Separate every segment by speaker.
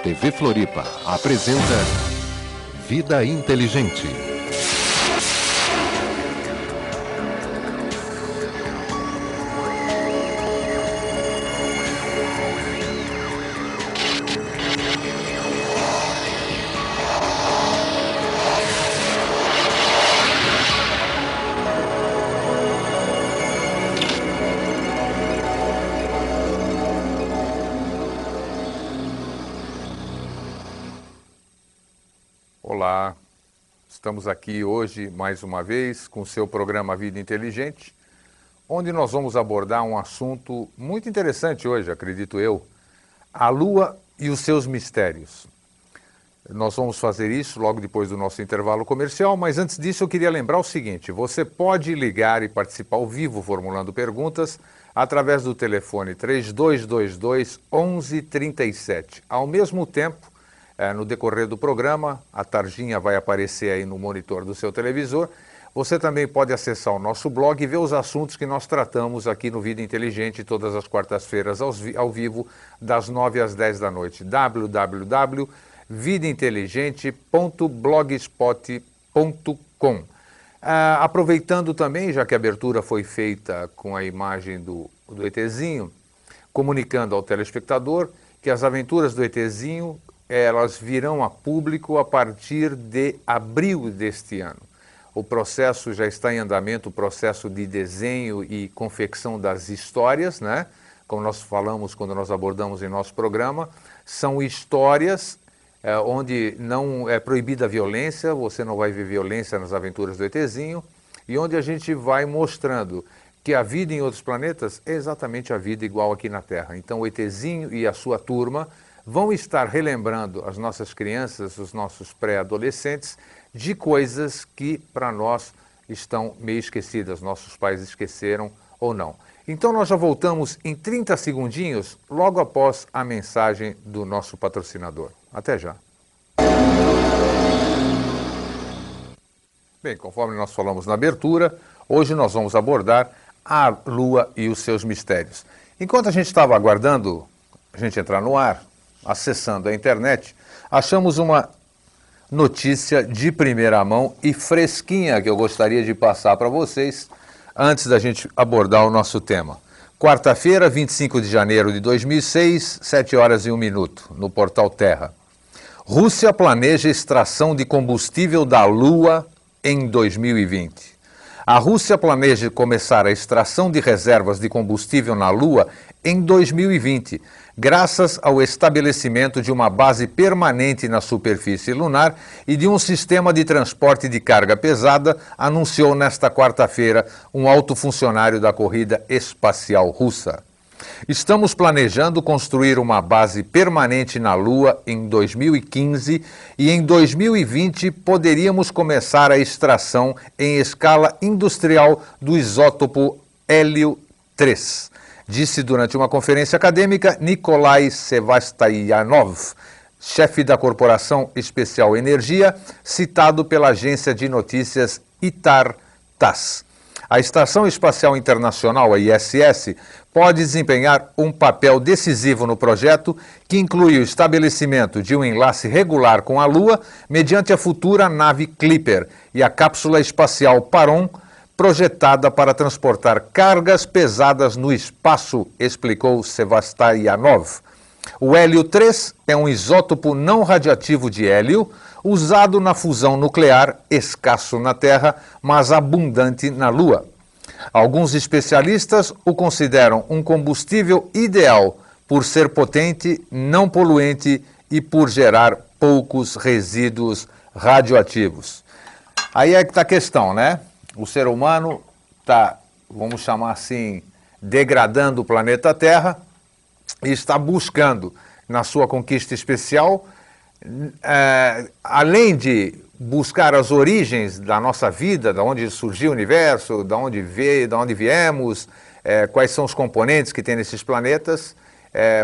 Speaker 1: TV Floripa apresenta Vida Inteligente.
Speaker 2: Olá, estamos aqui hoje mais uma vez com o seu programa Vida Inteligente, onde nós vamos abordar um assunto muito interessante hoje, acredito eu, a Lua e os seus mistérios. Nós vamos fazer isso logo depois do nosso intervalo comercial, mas antes disso eu queria lembrar o seguinte: você pode ligar e participar ao vivo formulando perguntas através do telefone 3222 1137. Ao mesmo tempo, no decorrer do programa, a tarjinha vai aparecer aí no monitor do seu televisor. Você também pode acessar o nosso blog e ver os assuntos que nós tratamos aqui no Vida Inteligente todas as quartas-feiras ao vivo, das 9 às 10 da noite. www.vidainteligente.blogspot.com. Aproveitando também, já que a abertura foi feita com a imagem do ETzinho, comunicando ao telespectador que as aventuras do ETzinho elas virão a público a partir de abril deste ano. O processo já está em andamento, o processo de desenho e confecção das histórias, né? Como nós falamos quando nós abordamos em nosso programa, são histórias onde não é proibida a violência, você não vai ver violência nas aventuras do ETzinho, e onde a gente vai mostrando que a vida em outros planetas é exatamente a vida igual aqui na Terra. Então o ETzinho e a sua turma vão estar relembrando as nossas crianças, os nossos pré-adolescentes, de coisas que para nós estão meio esquecidas, nossos pais esqueceram ou não. Então nós já voltamos em 30 segundinhos, logo após a mensagem do nosso patrocinador. Até já. Bem, conforme nós falamos na abertura, hoje nós vamos abordar a Lua e os seus mistérios. Enquanto a gente estava aguardando a gente entrar no ar, acessando a internet, achamos uma notícia de primeira mão e fresquinha que eu gostaria de passar para vocês antes da gente abordar o nosso tema. Quarta-feira, 25 de janeiro de 2006, 7 horas e 1 minuto, no portal Terra. Rússia planeja extração de combustível da Lua em 2020. A Rússia planeja começar a extração de reservas de combustível na Lua em 2020, graças ao estabelecimento de uma base permanente na superfície lunar e de um sistema de transporte de carga pesada, anunciou nesta quarta-feira um alto funcionário da corrida espacial russa. Estamos planejando construir uma base permanente na Lua em 2015 e em 2020 poderíamos começar a extração em escala industrial do isótopo hélio 3. Disse durante uma conferência acadêmica Nikolai Sevastyanov, chefe da Corporação Especial Energia, citado pela agência de notícias ITAR-TASS. A Estação Espacial Internacional, a ISS, pode desempenhar um papel decisivo no projeto, que inclui o estabelecimento de um enlace regular com a Lua mediante a futura nave Clipper e a cápsula espacial Paron, projetada para transportar cargas pesadas no espaço, explicou Sevastyanov. O hélio 3 é um isótopo não radiativo de hélio, usado na fusão nuclear, escasso na Terra, mas abundante na Lua. Alguns especialistas o consideram um combustível ideal por ser potente, não poluente e por gerar poucos resíduos radioativos. Aí é que está a questão, né? O ser humano está, vamos chamar assim, degradando o planeta Terra e está buscando, na sua conquista especial, além de buscar as origens da nossa vida, da onde surgiu o universo, da onde viemos, quais são os componentes que tem nesses planetas.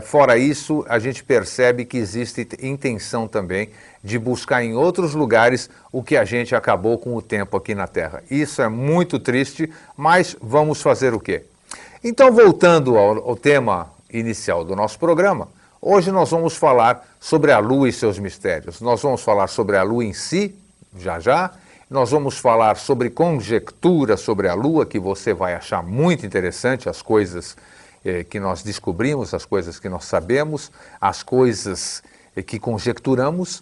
Speaker 2: Fora isso, a gente percebe que existe intenção também de buscar em outros lugares o que a gente acabou com o tempo aqui na Terra. Isso é muito triste, mas vamos fazer o quê? Então, voltando ao tema inicial do nosso programa, Hoje nós vamos falar sobre a Lua e seus mistérios. Nós vamos falar sobre a Lua em si, já já. Nós vamos falar sobre conjectura sobre a Lua, que você vai achar muito interessante, as coisas que nós descobrimos, as coisas que nós sabemos, as coisas que conjecturamos.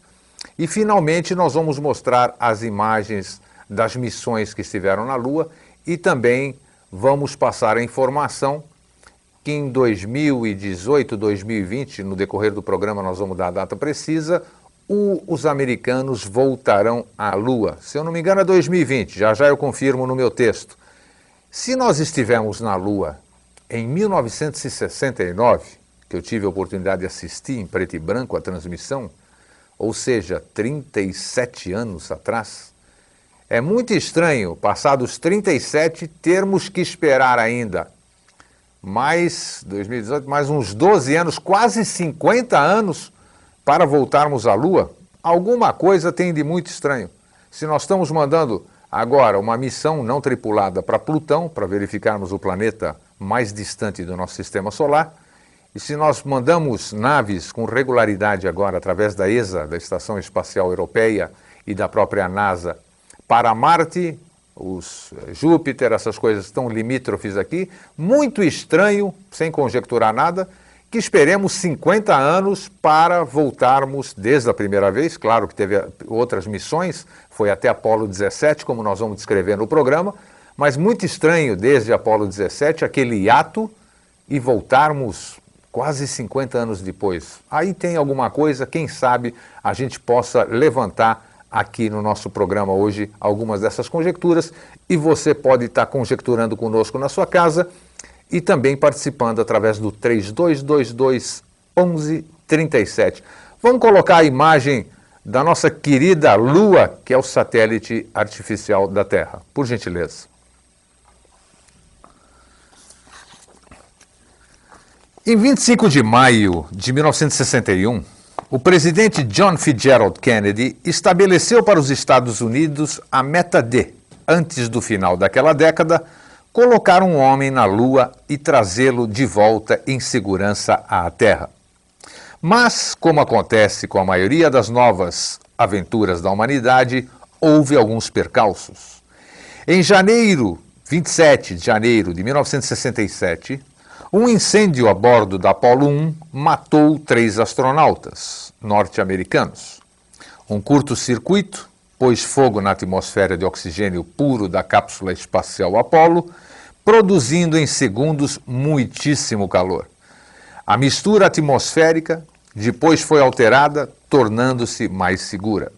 Speaker 2: E, finalmente, nós vamos mostrar as imagens das missões que estiveram na Lua e também vamos passar a informação que em 2018, 2020, no decorrer do programa nós vamos dar a data precisa, os americanos voltarão à Lua. Se eu não me engano é 2020, já já eu confirmo no meu texto. Se nós estivermos na Lua em 1969, que eu tive a oportunidade de assistir em preto e branco a transmissão, ou seja, 37 anos atrás, é muito estranho, passados 37, termos que esperar ainda mais 2018, mais uns 12 anos, quase 50 anos para voltarmos à Lua. Alguma coisa tem de muito estranho. Se nós estamos mandando agora uma missão não tripulada para Plutão, para verificarmos o planeta mais distante do nosso sistema solar, e se nós mandamos naves com regularidade agora através da ESA, da Estação Espacial Europeia e da própria NASA, para Marte, os Júpiter, essas coisas estão limítrofes aqui, muito estranho, sem conjecturar nada, que esperemos 50 anos para voltarmos desde a primeira vez. Claro que teve outras missões, foi até Apolo 17, como nós vamos descrever no programa, mas muito estranho desde Apolo 17, aquele hiato, e voltarmos quase 50 anos depois. Aí tem alguma coisa, quem sabe a gente possa levantar aqui no nosso programa hoje algumas dessas conjecturas, e você pode estar conjecturando conosco na sua casa e também participando através do 3222-1137. Vamos colocar a imagem da nossa querida Lua, que é o satélite artificial da Terra, por gentileza. Em 25 de maio de 1961, o presidente John Fitzgerald Kennedy estabeleceu para os Estados Unidos a meta de, antes do final daquela década, colocar um homem na Lua e trazê-lo de volta em segurança à Terra. Mas, como acontece com a maioria das novas aventuras da humanidade, houve alguns percalços. Em 27 de janeiro de 1967, um incêndio a bordo da Apollo 1 matou 3 astronautas norte-americanos. Um curto-circuito pôs fogo na atmosfera de oxigênio puro da cápsula espacial Apollo, produzindo em segundos muitíssimo calor. A mistura atmosférica depois foi alterada, tornando-se mais segura.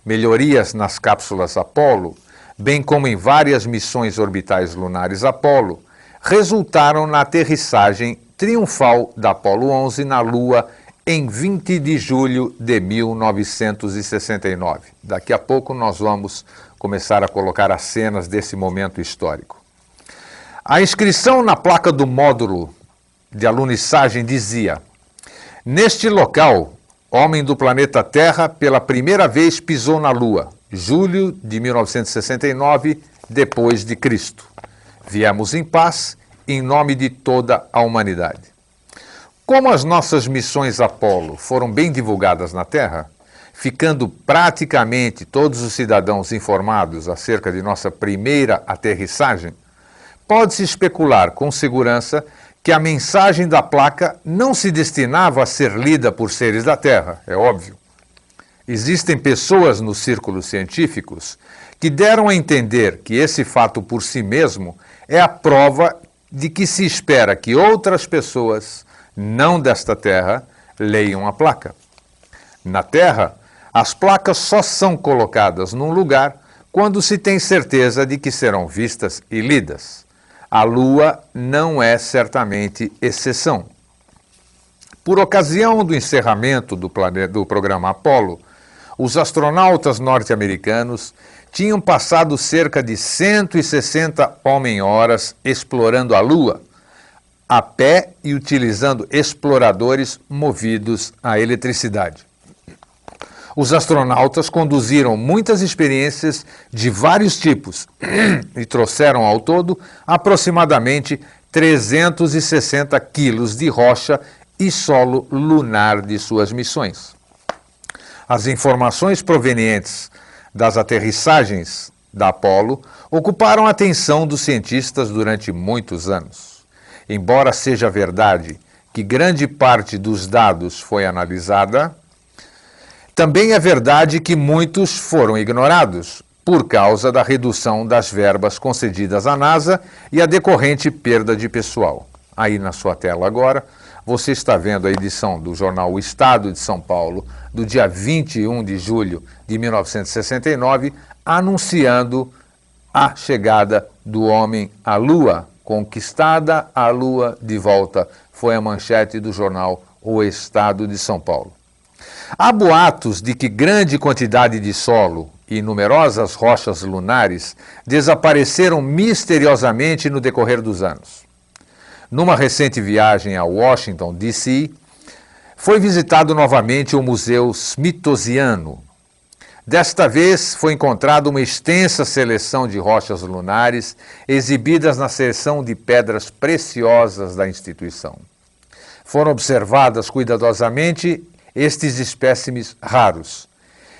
Speaker 2: Melhorias nas cápsulas Apollo, bem como em várias missões orbitais lunares Apollo, resultaram na aterrissagem triunfal da Apollo 11 na Lua em 20 de julho de 1969. Daqui a pouco nós vamos começar a colocar as cenas desse momento histórico. A inscrição na placa do módulo de alunissagem dizia: neste local, homem do planeta Terra pela primeira vez pisou na Lua, julho de 1969, depois de Cristo. Viemos em paz, em nome de toda a humanidade. Como as nossas missões Apollo foram bem divulgadas na Terra, ficando praticamente todos os cidadãos informados acerca de nossa primeira aterrissagem, pode-se especular com segurança que a mensagem da placa não se destinava a ser lida por seres da Terra, é óbvio. Existem pessoas nos círculos científicos que deram a entender que esse fato por si mesmo é a prova de que se espera que outras pessoas, não desta Terra, leiam a placa. Na Terra, as placas só são colocadas num lugar quando se tem certeza de que serão vistas e lidas. A Lua não é certamente exceção. Por ocasião do encerramento do programa Apollo, os astronautas norte-americanos tinham passado cerca de 160 homem-horas explorando a Lua, a pé e utilizando exploradores movidos a eletricidade. Os astronautas conduziram muitas experiências de vários tipos e trouxeram ao todo aproximadamente 360 quilos de rocha e solo lunar de suas missões. As informações provenientes das aterrissagens da Apollo ocuparam a atenção dos cientistas durante muitos anos. Embora seja verdade que grande parte dos dados foi analisada, também é verdade que muitos foram ignorados por causa da redução das verbas concedidas à NASA e a decorrente perda de pessoal. Aí na sua tela agora, você está vendo a edição do jornal O Estado de São Paulo, do dia 21 de julho de 1969, anunciando a chegada do homem à Lua. Conquistada a Lua de volta, foi a manchete do jornal O Estado de São Paulo. Há boatos de que grande quantidade de solo e numerosas rochas lunares desapareceram misteriosamente no decorrer dos anos. Numa recente viagem a Washington, D.C., foi visitado novamente o Museu Smithsoniano. Desta vez foi encontrada uma extensa seleção de rochas lunares exibidas na seção de pedras preciosas da instituição. Foram observadas cuidadosamente estes espécimes raros.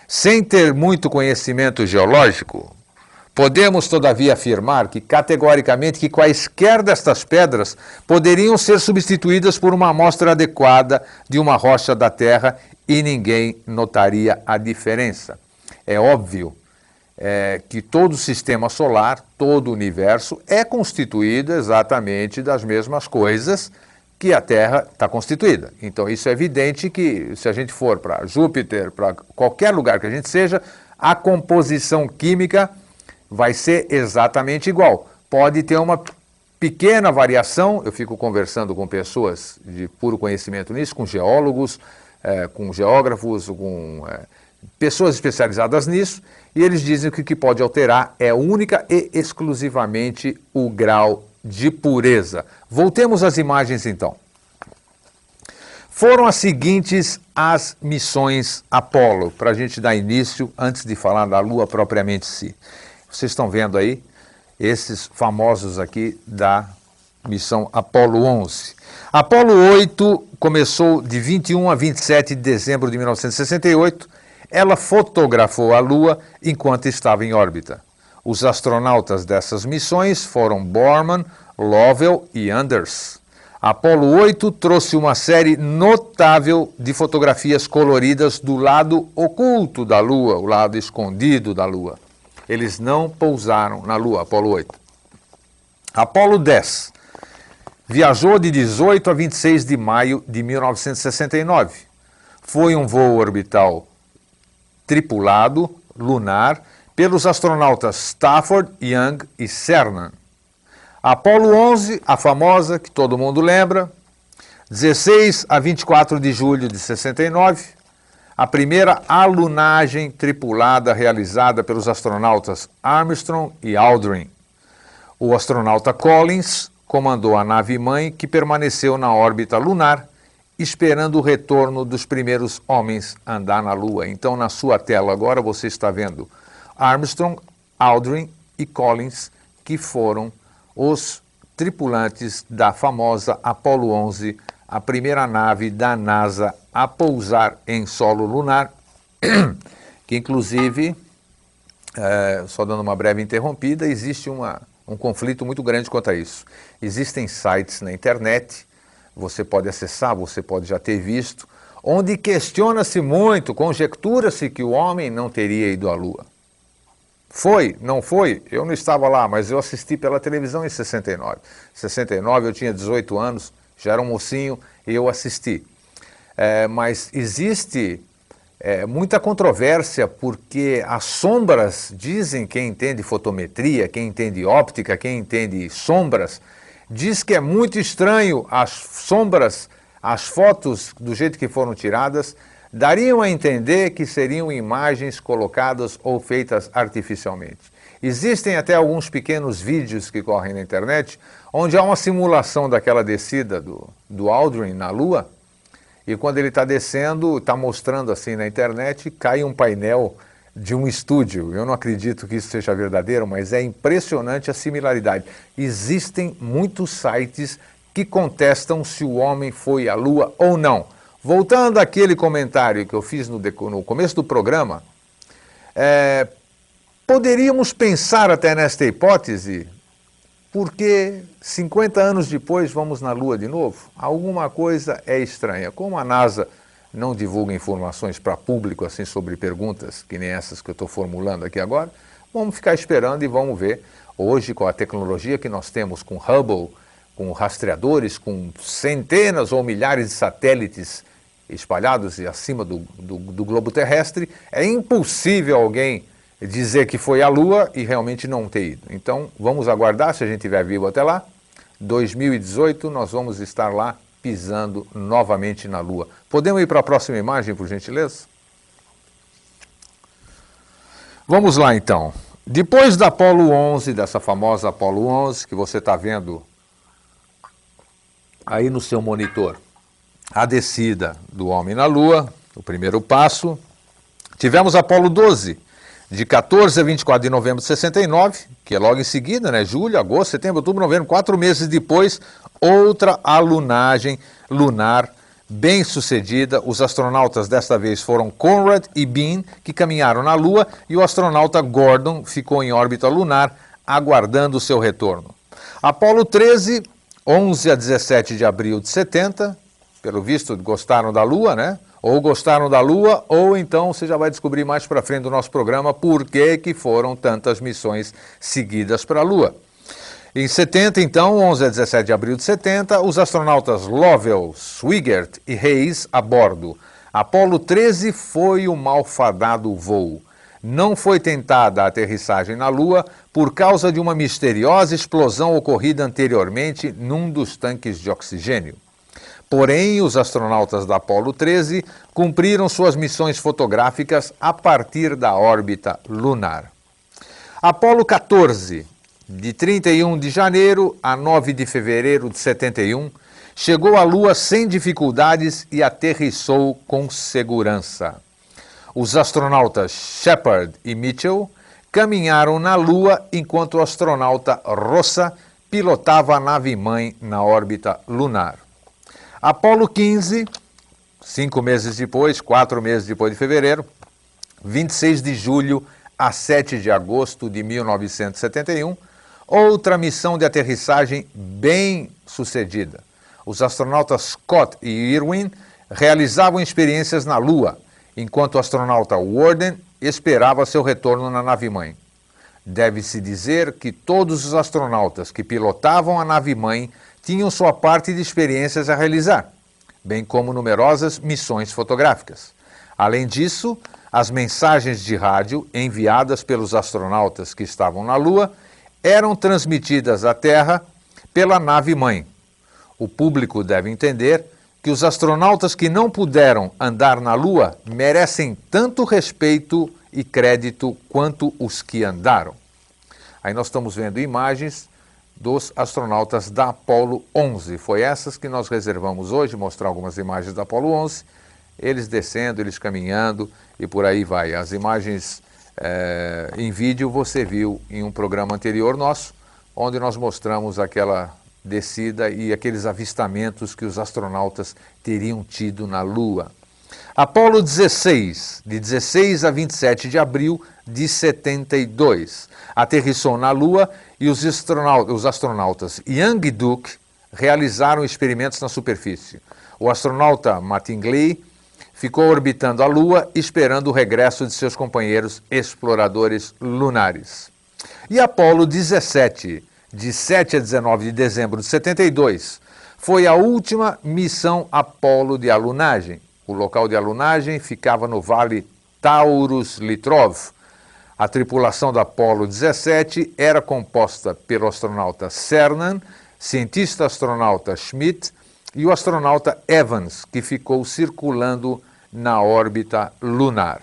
Speaker 2: Sem ter muito conhecimento geológico, podemos, todavia, afirmar que, categoricamente, que quaisquer destas pedras poderiam ser substituídas por uma amostra adequada de uma rocha da Terra e ninguém notaria a diferença. É óbvio que todo o sistema solar, todo o universo, é constituído exatamente das mesmas coisas que a Terra está constituída. Então isso é evidente que se a gente for para Júpiter, para qualquer lugar que a gente seja, a composição química vai ser exatamente igual. Pode ter uma pequena variação, eu fico conversando com pessoas de puro conhecimento nisso, com geólogos, com geógrafos, com pessoas especializadas nisso, e eles dizem que o que pode alterar é única e exclusivamente o grau de pureza. Voltemos às imagens então. Foram as seguintes as missões Apollo, para a gente dar início, antes de falar da Lua propriamente em si. Vocês estão vendo aí esses famosos aqui da missão Apollo 11. Apollo 8 começou de 21 a 27 de dezembro de 1968. Ela fotografou a Lua enquanto estava em órbita. Os astronautas dessas missões foram Borman, Lovell e Anders. Apollo 8 trouxe uma série notável de fotografias coloridas do lado oculto da Lua, o lado escondido da Lua. Eles não pousaram na Lua, Apollo 8. Apollo 10 viajou de 18 a 26 de maio de 1969. Foi um voo orbital tripulado, lunar, pelos astronautas Stafford, Young e Cernan. Apollo 11, a famosa, que todo mundo lembra, 16 a 24 de julho de 69, a primeira alunagem tripulada realizada pelos astronautas Armstrong e Aldrin. O astronauta Collins comandou a nave-mãe que permaneceu na órbita lunar, esperando o retorno dos primeiros homens a andar na Lua. Então, na sua tela agora, você está vendo Armstrong, Aldrin e Collins, que foram os tripulantes da famosa Apollo 11, a primeira nave da NASA a pousar em solo lunar, que inclusive, só dando uma breve interrompida, existe um conflito muito grande quanto a isso. Existem sites na internet, você pode acessar, você pode já ter visto, onde questiona-se muito, conjectura-se que o homem não teria ido à Lua. Foi? Não foi? Eu não estava lá, mas eu assisti pela televisão em 69. Em 69 eu tinha 18 anos, já era um mocinho e eu assisti. Mas existe muita controvérsia porque as sombras, dizem quem entende fotometria, quem entende óptica, quem entende sombras, diz que é muito estranho as sombras, as fotos do jeito que foram tiradas, dariam a entender que seriam imagens colocadas ou feitas artificialmente. Existem até alguns pequenos vídeos que correm na internet, onde há uma simulação daquela descida do Aldrin na Lua, e quando ele está descendo, está mostrando assim na internet, cai um painel de um estúdio. Eu não acredito que isso seja verdadeiro, mas é impressionante a similaridade. Existem muitos sites que contestam se o homem foi à Lua ou não. Voltando àquele comentário que eu fiz no começo do programa, poderíamos pensar até nesta hipótese, porque 50 anos depois vamos na Lua de novo? Alguma coisa é estranha. Como a NASA não divulga informações para público assim sobre perguntas, que nem essas que eu estou formulando aqui agora, vamos ficar esperando e vamos ver. Hoje, com a tecnologia que nós temos com Hubble, com rastreadores, com centenas ou milhares de satélites espalhados acima do globo terrestre, é impossível alguém dizer que foi à Lua e realmente não ter ido. Então, vamos aguardar, se a gente estiver vivo até lá. 2018, nós vamos estar lá pisando novamente na Lua. Podemos ir para a próxima imagem, por gentileza? Vamos lá, então. Depois da Apollo 11, dessa famosa Apollo 11, que você está vendo aí no seu monitor, a descida do homem na Lua, o primeiro passo. Tivemos a Apollo 12, de 14 a 24 de novembro de 69, que é logo em seguida, né? Julho, agosto, setembro, outubro, novembro, 4 meses depois, outra alunagem lunar bem sucedida. Os astronautas desta vez foram Conrad e Bean, que caminharam na Lua, e o astronauta Gordon ficou em órbita lunar, aguardando o seu retorno. Apollo 13, 11 a 17 de abril de 70, pelo visto gostaram da Lua, né? Ou gostaram da Lua, ou então você já vai descobrir mais para frente do nosso programa por que foram tantas missões seguidas para a Lua. Em 70, então, 11 a 17 de abril de 70, os astronautas Lovell, Swigert e Hayes a bordo. Apollo 13 foi o malfadado voo. Não foi tentada a aterrissagem na Lua por causa de uma misteriosa explosão ocorrida anteriormente num dos tanques de oxigênio. Porém, os astronautas da Apollo 13 cumpriram suas missões fotográficas a partir da órbita lunar. Apollo 14, de 31 de janeiro a 9 de fevereiro de 71, chegou à Lua sem dificuldades e aterrissou com segurança. Os astronautas Shepard e Mitchell caminharam na Lua enquanto o astronauta Rossa pilotava a nave-mãe na órbita lunar. Apollo 15, 5 meses depois, 4 meses depois de fevereiro, 26 de julho a 7 de agosto de 1971, outra missão de aterrissagem bem sucedida. Os astronautas Scott e Irwin realizavam experiências na Lua, enquanto o astronauta Worden esperava seu retorno na nave-mãe. Deve-se dizer que todos os astronautas que pilotavam a nave-mãe tinham sua parte de experiências a realizar, bem como numerosas missões fotográficas. Além disso, as mensagens de rádio enviadas pelos astronautas que estavam na Lua eram transmitidas à Terra pela nave-mãe. O público deve entender que os astronautas que não puderam andar na Lua merecem tanto respeito e crédito quanto os que andaram. Aí nós estamos vendo imagens dos astronautas da Apollo 11. Foi essas que nós reservamos hoje, mostrar algumas imagens da Apollo 11, eles descendo, eles caminhando e por aí vai. As imagens em vídeo você viu em um programa anterior nosso, onde nós mostramos aquela descida e aqueles avistamentos que os astronautas teriam tido na Lua. Apollo 16, de 16 a 27 de abril de 72, aterrissou na Lua e os astronautas Young e Duke realizaram experimentos na superfície. O astronauta Mattingly ficou orbitando a Lua esperando o regresso de seus companheiros exploradores lunares. E Apollo 17, de 7 a 19 de dezembro de 72, foi a última missão Apollo de alunagem. O local de alunagem ficava no Vale Taurus-Litrov. A tripulação da Apollo 17 era composta pelo astronauta Cernan, cientista astronauta Schmidt e o astronauta Evans, que ficou circulando na órbita lunar.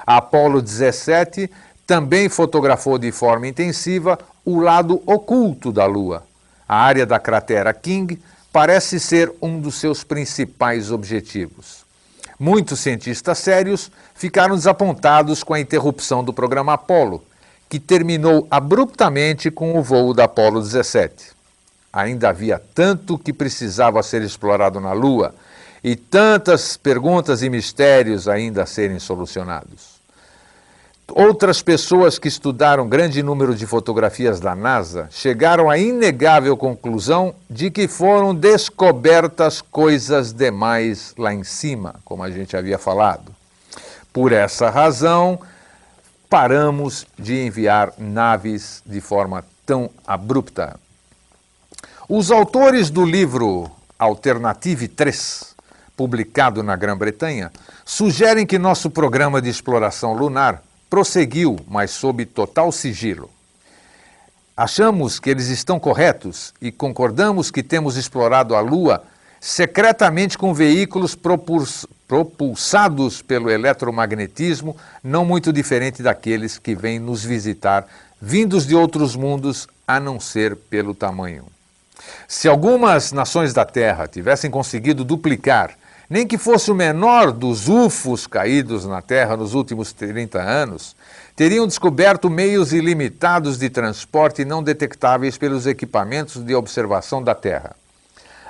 Speaker 2: A Apollo 17 também fotografou de forma intensiva o lado oculto da Lua. A área da cratera King parece ser um dos seus principais objetivos. Muitos cientistas sérios ficaram desapontados com a interrupção do programa Apollo, que terminou abruptamente com o voo da Apollo 17. Ainda havia tanto que precisava ser explorado na Lua e tantas perguntas e mistérios ainda a serem solucionados. Outras pessoas que estudaram grande número de fotografias da NASA chegaram à inegável conclusão de que foram descobertas coisas demais lá em cima, como a gente havia falado. Por essa razão, paramos de enviar naves de forma tão abrupta. Os autores do livro Alternative 3, publicado na Grã-Bretanha, sugerem que nosso programa de exploração lunar prosseguiu, mas sob total sigilo. Achamos que eles estão corretos e concordamos que temos explorado a Lua secretamente com veículos propulsados pelo eletromagnetismo, não muito diferente daqueles que vêm nos visitar, vindos de outros mundos, a não ser pelo tamanho. Se algumas nações da Terra tivessem conseguido duplicar, nem que fosse o menor dos UFOs caídos na Terra nos últimos 30 anos, teriam descoberto meios ilimitados de transporte não detectáveis pelos equipamentos de observação da Terra.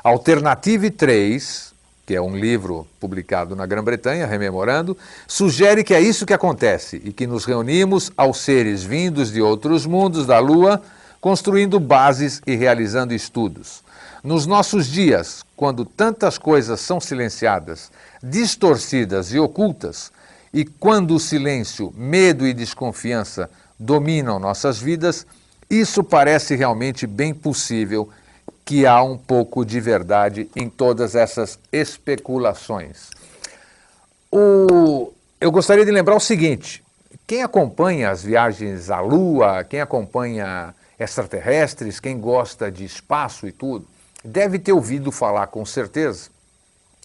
Speaker 2: Alternative 3, que é um livro publicado na Grã-Bretanha, rememorando, sugere que é isso que acontece e que nos reunimos aos seres vindos de outros mundos da Lua, construindo bases e realizando estudos. Nos nossos dias, quando tantas coisas são silenciadas, distorcidas e ocultas, e quando o silêncio, medo e desconfiança dominam nossas vidas, isso parece realmente bem possível que há um pouco de verdade em todas essas especulações. Eu gostaria de lembrar o seguinte: quem acompanha as viagens à Lua, quem acompanha extraterrestres, quem gosta de espaço e tudo, deve ter ouvido falar com certeza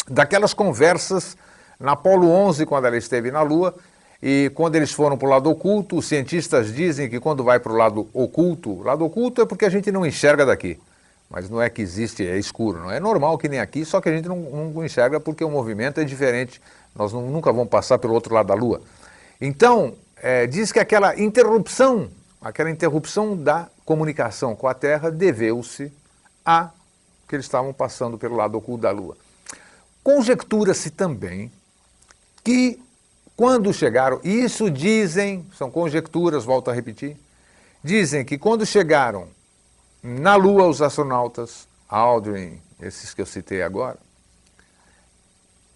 Speaker 2: daquelas conversas na Apollo 11, quando ela esteve na Lua, e quando eles foram para o lado oculto, os cientistas dizem que quando vai para o lado oculto é porque a gente não enxerga daqui, mas não é que existe, é escuro, não é normal que nem aqui, só que a gente não enxerga porque o movimento é diferente, nós nunca vamos passar pelo outro lado da Lua. Então, diz que aquela interrupção da comunicação com a Terra deveu-se a que eles estavam passando pelo lado oculto da Lua. Conjectura-se também que quando chegaram, e isso dizem, são conjecturas, volto a repetir, dizem que quando chegaram na Lua os astronautas, Aldrin, esses que eu citei agora,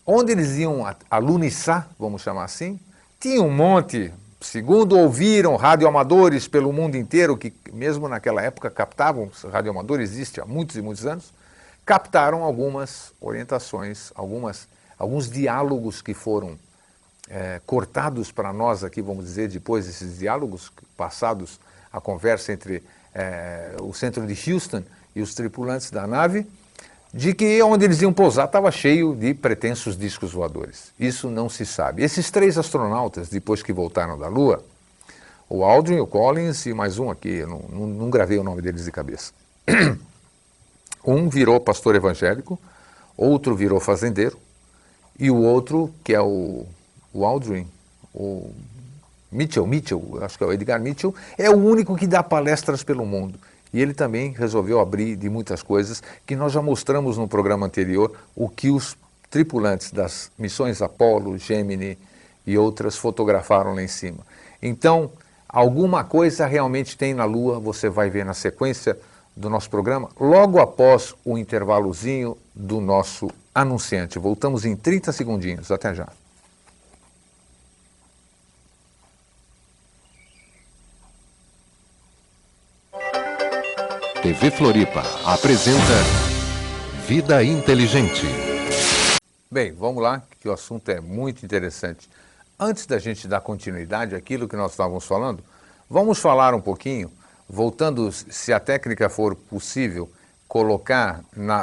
Speaker 2: onde eles iam aluniçar, vamos chamar assim, tinha um monte, segundo ouviram radioamadores pelo mundo inteiro, que mesmo naquela época captavam, radioamador existe há muitos e muitos anos, captaram algumas orientações, alguns diálogos que foram cortados para nós aqui, vamos dizer, depois desses diálogos passados, a conversa entre o centro de Houston e os tripulantes da nave, de que onde eles iam pousar estava cheio de pretensos discos voadores. Isso não se sabe. Esses 3 astronautas, depois que voltaram da Lua, o Aldrin, o Collins e mais um aqui, eu não gravei o nome deles de cabeça. Um virou pastor evangélico, outro virou fazendeiro, e o outro, que é o Aldrin, o Mitchell, acho que é o Edgar Mitchell, é o único que dá palestras pelo mundo. E ele também resolveu abrir de muitas coisas que nós já mostramos no programa anterior, o que os tripulantes das missões Apollo, Gemini e outras fotografaram lá em cima. Então, alguma coisa realmente tem na Lua, você vai ver na sequência do nosso programa, logo após o intervalozinho do nosso anunciante. Voltamos em 30 segundinhos. Até já.
Speaker 1: TV Floripa apresenta Vida Inteligente.
Speaker 2: Bem, vamos lá, que o assunto é muito interessante. Antes da gente dar continuidade àquilo que nós estávamos falando, vamos falar um pouquinho, voltando, se a técnica for possível, colocar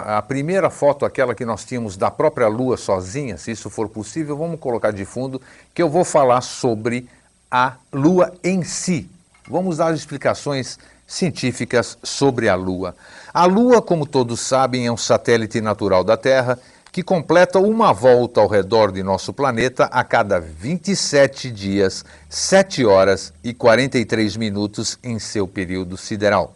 Speaker 2: a primeira foto, aquela que nós tínhamos da própria Lua sozinha, se isso for possível, vamos colocar de fundo, que eu vou falar sobre a Lua em si. Vamos dar explicações científicas sobre a Lua. A Lua, como todos sabem, é um satélite natural da Terra que completa uma volta ao redor de nosso planeta a cada 27 dias, 7 horas e 43 minutos em seu período sideral.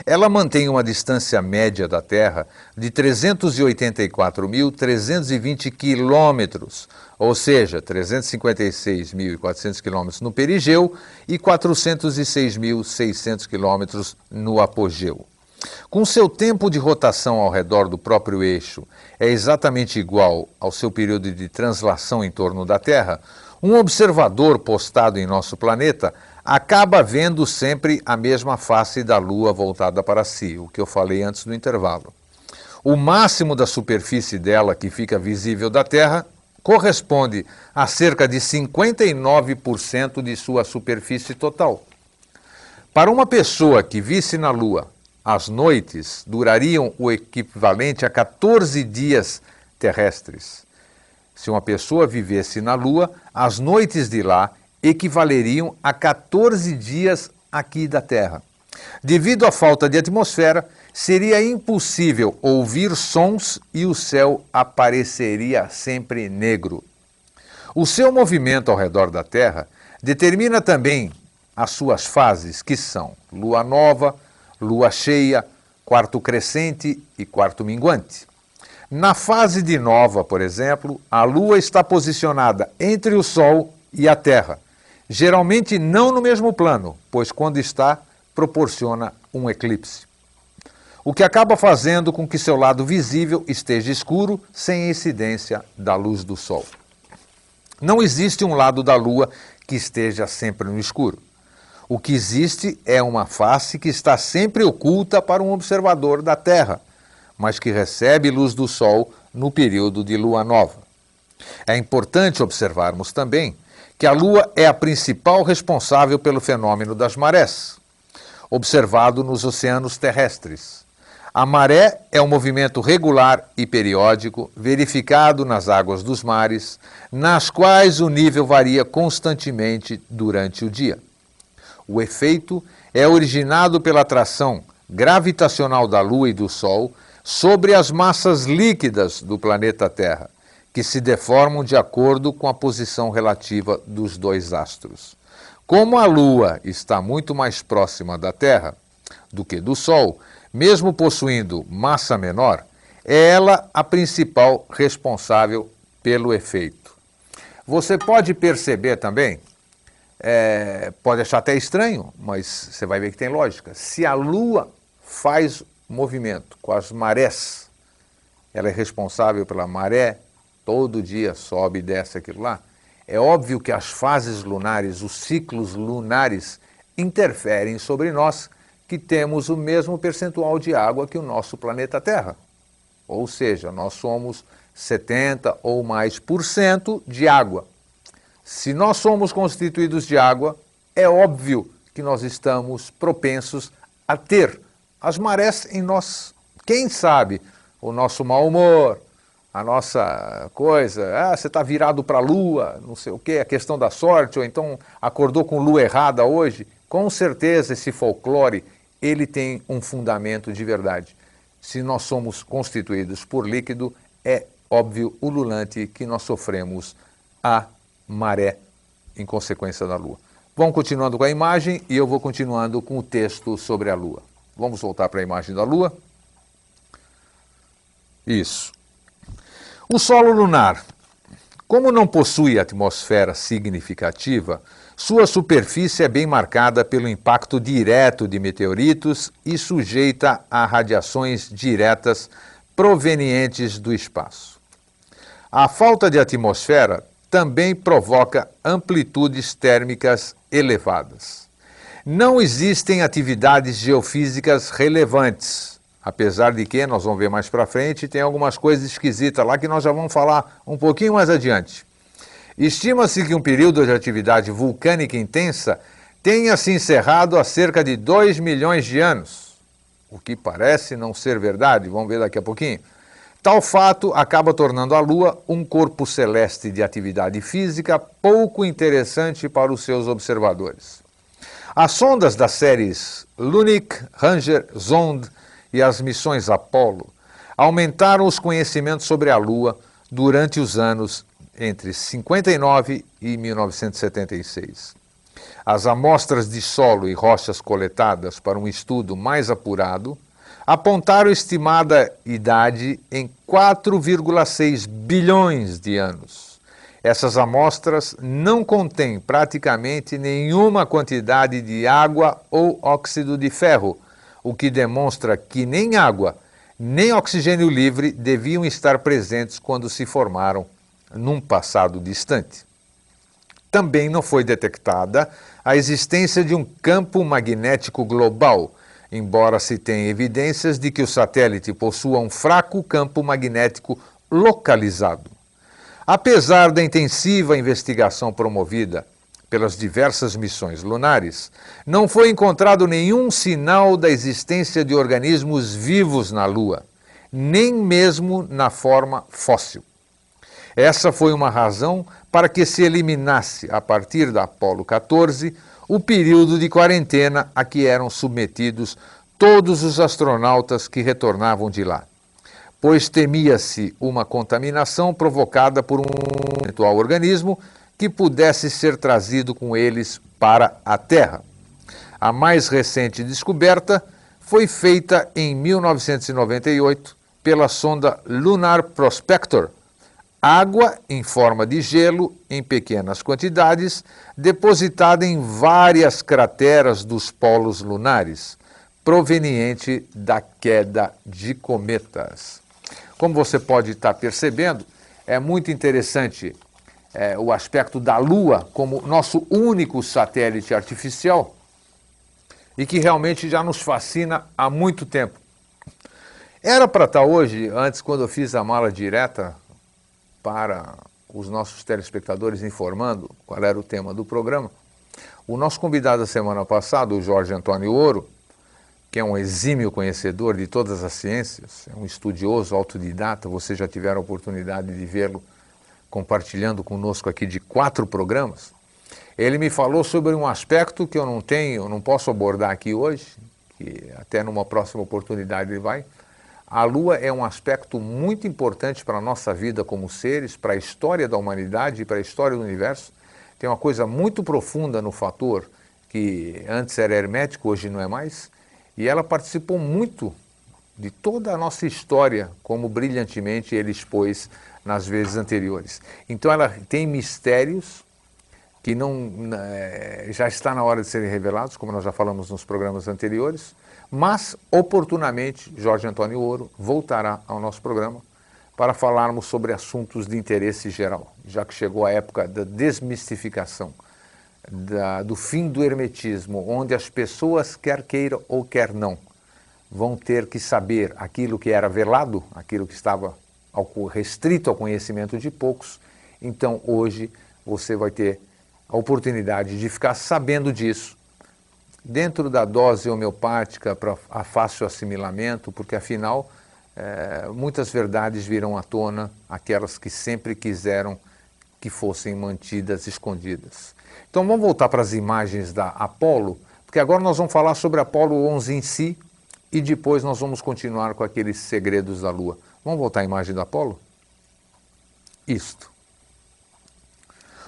Speaker 2: Ela mantém uma distância média da Terra de 384.320 quilômetros, ou seja, 356.400 quilômetros no perigeu e 406.600 quilômetros no apogeu. Com seu tempo de rotação ao redor do próprio eixo é exatamente igual ao seu período de translação em torno da Terra, um observador postado em nosso planeta acaba vendo sempre a mesma face da Lua voltada para si, o que eu falei antes do intervalo. O máximo da superfície dela, que fica visível da Terra, corresponde a cerca de 59% de sua superfície total. Para uma pessoa que visse na Lua, as noites durariam o equivalente a 14 dias terrestres. Se uma pessoa vivesse na Lua, as noites de lá equivaleriam a 14 dias aqui da Terra. Devido à falta de atmosfera, seria impossível ouvir sons e o céu apareceria sempre negro. O seu movimento ao redor da Terra determina também as suas fases, que são lua nova, lua cheia, quarto crescente e quarto minguante. Na fase de nova, por exemplo, a Lua está posicionada entre o Sol e a Terra, geralmente não no mesmo plano, pois quando está, proporciona um eclipse. O que acaba fazendo com que seu lado visível esteja escuro, sem incidência da luz do Sol. Não existe um lado da Lua que esteja sempre no escuro. O que existe é uma face que está sempre oculta para um observador da Terra, mas que recebe luz do Sol no período de lua nova. É importante observarmos também que a Lua é a principal responsável pelo fenômeno das marés, observado nos oceanos terrestres. A maré é um movimento regular e periódico verificado nas águas dos mares, nas quais o nível varia constantemente durante o dia. O efeito é originado pela atração gravitacional da Lua e do Sol sobre as massas líquidas do planeta Terra, que se deformam de acordo com a posição relativa dos dois astros. Como a Lua está muito mais próxima da Terra do que do Sol, mesmo possuindo massa menor, é ela a principal responsável pelo efeito. Você pode perceber também, pode achar até estranho, mas você vai ver que tem lógica. Se a Lua faz movimento com as marés, ela é responsável pela maré, todo dia sobe e desce aquilo lá, é óbvio que as fases lunares, os ciclos lunares, interferem sobre nós, que temos o mesmo percentual de água que o nosso planeta Terra. Ou seja, nós somos 70% ou mais por cento de água. Se nós somos constituídos de água, é óbvio que nós estamos propensos a ter as marés em nós. Quem sabe o nosso mau humor, a nossa coisa, você está virado para a lua, não sei o quê, a questão da sorte, ou então acordou com lua errada hoje, com certeza esse folclore, ele tem um fundamento de verdade. Se nós somos constituídos por líquido, é óbvio, ululante, que nós sofremos a maré em consequência da Lua. Vamos continuando com a imagem e eu vou continuando com o texto sobre a Lua. Vamos voltar para a imagem da Lua. Isso. O solo lunar, como não possui atmosfera significativa, sua superfície é bem marcada pelo impacto direto de meteoritos e sujeita a radiações diretas provenientes do espaço. A falta de atmosfera também provoca amplitudes térmicas elevadas. Não existem atividades geofísicas relevantes, apesar de que, nós vamos ver mais para frente, tem algumas coisas esquisitas lá que nós já vamos falar um pouquinho mais adiante. Estima-se que um período de atividade vulcânica intensa tenha se encerrado há cerca de 2 milhões de anos, o que parece não ser verdade, vamos ver daqui a pouquinho. Tal fato acaba tornando a Lua um corpo celeste de atividade física pouco interessante para os seus observadores. As sondas das séries Lunik, Ranger, Zond e as missões Apollo aumentaram os conhecimentos sobre a Lua durante os anos entre 59 e 1976. As amostras de solo e rochas coletadas para um estudo mais apurado apontaram estimada idade em 4,6 bilhões de anos. Essas amostras não contêm praticamente nenhuma quantidade de água ou óxido de ferro, o que demonstra que nem água, nem oxigênio livre deviam estar presentes quando se formaram num passado distante. Também não foi detectada a existência de um campo magnético global, embora se tenha evidências de que o satélite possua um fraco campo magnético localizado. Apesar da intensiva investigação promovida pelas diversas missões lunares, não foi encontrado nenhum sinal da existência de organismos vivos na Lua, nem mesmo na forma fóssil. Essa foi uma razão para que se eliminasse, a partir da Apolo 14, o período de quarentena a que eram submetidos todos os astronautas que retornavam de lá, pois temia-se uma contaminação provocada por um eventual organismo que pudesse ser trazido com eles para a Terra. A mais recente descoberta foi feita em 1998 pela sonda Lunar Prospector, água em forma de gelo em pequenas quantidades, depositada em várias crateras dos polos lunares, proveniente da queda de cometas. Como você pode estar percebendo, é muito interessante o aspecto da Lua como nosso único satélite artificial e que realmente já nos fascina há muito tempo. Era para estar hoje, antes quando eu fiz a mala direta para os nossos telespectadores informando qual era o tema do programa, o nosso convidado da semana passada, o Jorge Antônio Ouro, que é um exímio conhecedor de todas as ciências, é um estudioso, autodidata, vocês já tiveram a oportunidade de vê-lo compartilhando conosco aqui de 4 programas, ele me falou sobre um aspecto que eu não posso abordar aqui hoje, que até numa próxima oportunidade ele vai. A Lua é um aspecto muito importante para a nossa vida como seres, para a história da humanidade e para a história do universo. Tem uma coisa muito profunda no fator, que antes era hermético, hoje não é mais, e ela participou muito de toda a nossa história, como brilhantemente ele expôs nas vezes anteriores. Então ela tem mistérios que já está na hora de serem revelados, como nós já falamos nos programas anteriores, mas, oportunamente, Jorge Antônio Ouro voltará ao nosso programa para falarmos sobre assuntos de interesse geral, já que chegou a época da desmistificação, do fim do hermetismo, onde as pessoas, quer queiram ou quer não, vão ter que saber aquilo que era velado, aquilo que estava restrito ao conhecimento de poucos. Então, hoje, você vai ter a oportunidade de ficar sabendo disso, dentro da dose homeopática para a fácil assimilamento, porque afinal muitas verdades virão à tona, aquelas que sempre quiseram que fossem mantidas escondidas. Então vamos voltar para as imagens da Apolo, porque agora nós vamos falar sobre Apolo 11 em si e depois nós vamos continuar com aqueles segredos da Lua. Vamos voltar à imagem da Apolo? Isto.